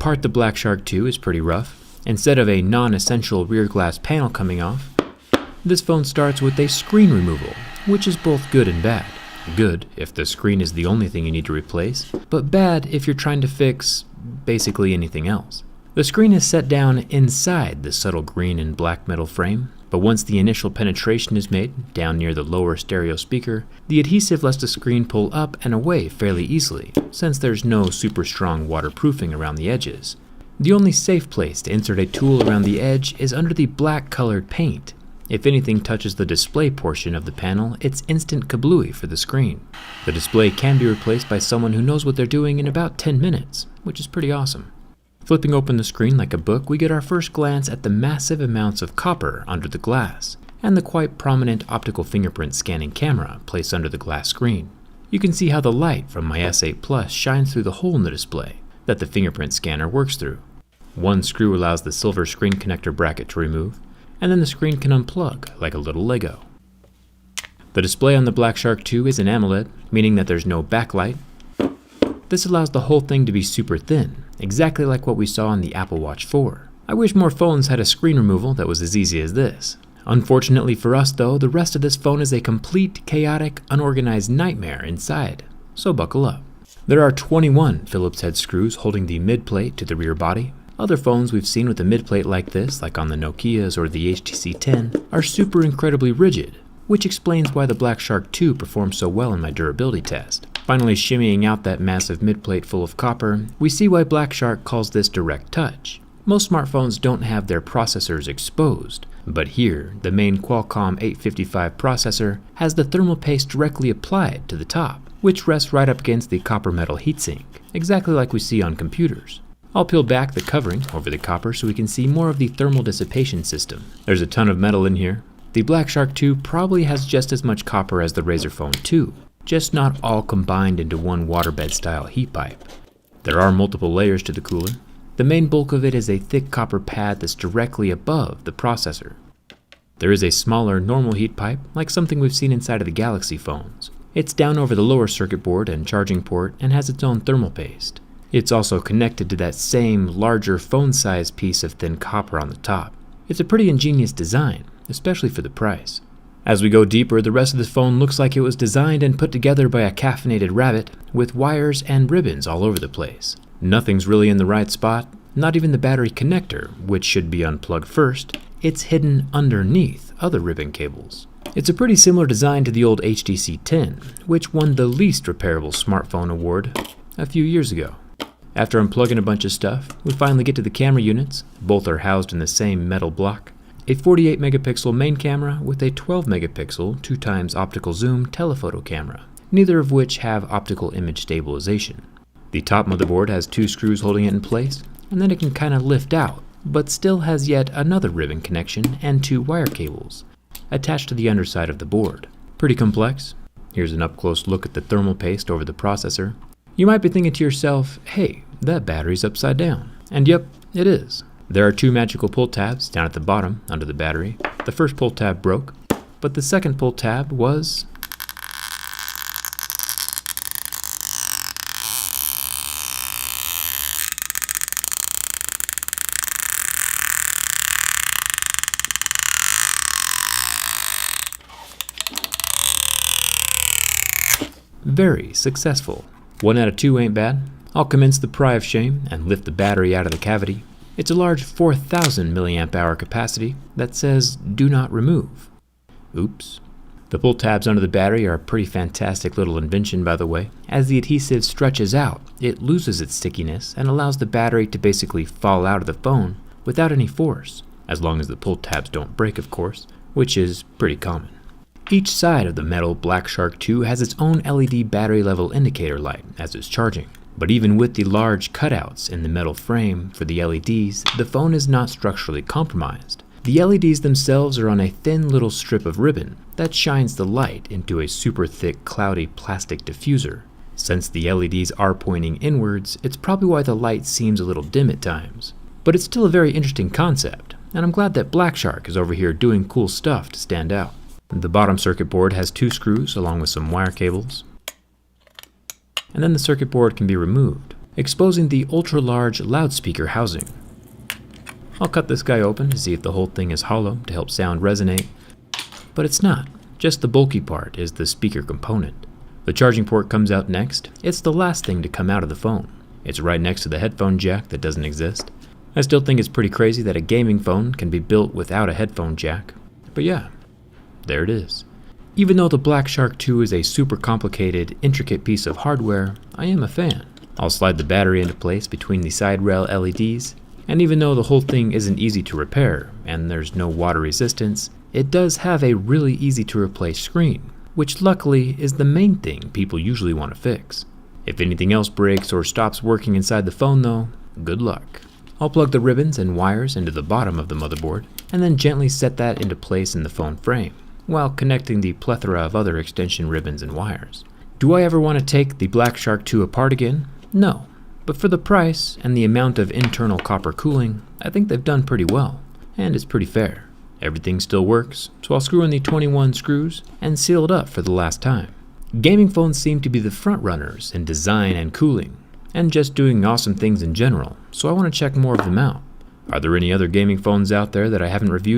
part the Black Shark 2 is pretty rough. Instead of a non-essential rear glass panel coming off, this phone starts with a screen removal, which is both good and bad. Good if the screen is the only thing you need to replace, but bad if you're trying to fix basically anything else. The screen is set down inside the subtle green and black metal frame, but once the initial penetration is made, down near the lower stereo speaker, the adhesive lets the screen pull up and away fairly easily, since there's no super strong waterproofing around the edges. The only safe place to insert a tool around the edge is under the black colored paint. If anything touches the display portion of the panel, it's instant kablooey for the screen. The display can be replaced by someone who knows what they're doing in about 10 minutes, which is pretty awesome. Flipping open the screen like a book, we get our first glance at the massive amounts of copper under the glass, and the quite prominent optical fingerprint scanning camera placed under the glass screen. You can see how the light from my S8 Plus shines through the hole in the display that the fingerprint scanner works through. One screw allows the silver screen connector bracket to remove, and then the screen can unplug like a little Lego. The display on the Black Shark 2 is an AMOLED, meaning that there's no backlight. This allows the whole thing to be super thin, exactly like what we saw on the Apple Watch 4. I wish more phones had a screen removal that was as easy as this. Unfortunately for us though, the rest of this phone is a complete, chaotic, unorganized nightmare inside, so buckle up. There are 21 Phillips head screws holding the mid plate to the rear body. Other phones we've seen with a mid plate like this, like on the Nokias or the HTC 10, are super incredibly rigid, which explains why the Black Shark 2 performed so well in my durability test. Finally shimmying out that massive mid-plate full of copper, we see why Black Shark calls this direct touch. Most smartphones don't have their processors exposed, but here, the main Qualcomm 855 processor has the thermal paste directly applied to the top, which rests right up against the copper metal heatsink, exactly like we see on computers. I'll peel back the covering over the copper so we can see more of the thermal dissipation system. There's a ton of metal in here. The Black Shark 2 probably has just as much copper as the Razer Phone 2, just not all combined into one waterbed style heat pipe. There are multiple layers to the cooler. The main bulk of it is a thick copper pad that's directly above the processor. There is a smaller normal heat pipe, like something we've seen inside of the Galaxy phones. It's down over the lower circuit board and charging port and has its own thermal paste. It's also connected to that same larger phone-sized piece of thin copper on the top. It's a pretty ingenious design, especially for the price. As we go deeper, the rest of the phone looks like it was designed and put together by a caffeinated rabbit, with wires and ribbons all over the place. Nothing's really in the right spot, not even the battery connector, which should be unplugged first. It's hidden underneath other ribbon cables. It's a pretty similar design to the old HTC 10, which won the least repairable smartphone award a few years ago. After unplugging a bunch of stuff, we finally get to the camera units. Both are housed in the same metal block. A 48 megapixel main camera with a 12 megapixel 2x optical zoom telephoto camera, neither of which have optical image stabilization. The top motherboard has 2 screws holding it in place, and then it can kind of lift out, but still has yet another ribbon connection and 2 wire cables attached to the underside of the board. Pretty complex. Here's an up-close look at the thermal paste over the processor. You might be thinking to yourself, hey, that battery's upside down. And yep, it is. There are 2 magical pull tabs down at the bottom under the battery. The first pull tab broke, but the second pull tab was very successful. 1 out of 2 ain't bad. I'll commence the pry of shame and lift the battery out of the cavity. It's a large 4,000 milliamp hour capacity that says do not remove. Oops. The pull tabs under the battery are a pretty fantastic little invention, by the way. As the adhesive stretches out, it loses its stickiness and allows the battery to basically fall out of the phone without any force, as long as the pull tabs don't break, of course, which is pretty common. Each side of the metal Black Shark 2 has its own LED battery level indicator light as it's charging. But even with the large cutouts in the metal frame for the LEDs, the phone is not structurally compromised. The LEDs themselves are on a thin little strip of ribbon that shines the light into a super thick cloudy plastic diffuser. Since the LEDs are pointing inwards, it's probably why the light seems a little dim at times. But it's still a very interesting concept, and I'm glad that Black Shark is over here doing cool stuff to stand out. The bottom circuit board has 2 screws along with some wire cables. And then the circuit board can be removed. exposing the ultra-large loudspeaker housing. I'll cut this guy open to see if the whole thing is hollow to help sound resonate, but it's not. Just the bulky part is the speaker component. The charging port comes out next. It's the last thing to come out of the phone. It's right next to the headphone jack that doesn't exist. I still think it's pretty crazy that a gaming phone can be built without a headphone jack. But yeah, there it is. Even though the Black Shark 2 is a super complicated, intricate piece of hardware, I am a fan. I'll slide the battery into place between the side rail LEDs, and even though the whole thing isn't easy to repair and there's no water resistance, it does have a really easy to replace screen, which luckily is the main thing people usually want to fix. If anything else breaks or stops working inside the phone though, good luck. I'll plug the ribbons and wires into the bottom of the motherboard, and then gently set that into place in the phone frame, while connecting the plethora of other extension ribbons and wires. Do I ever want to take the Black Shark 2 apart again? No, but for the price and the amount of internal copper cooling, I think they've done pretty well, and it's pretty fair. Everything still works, so I'll screw in the 21 screws and seal it up for the last time. Gaming phones seem to be the front runners in design and cooling, and just doing awesome things in general, so I want to check more of them out. Are there any other gaming phones out there that I haven't reviewed?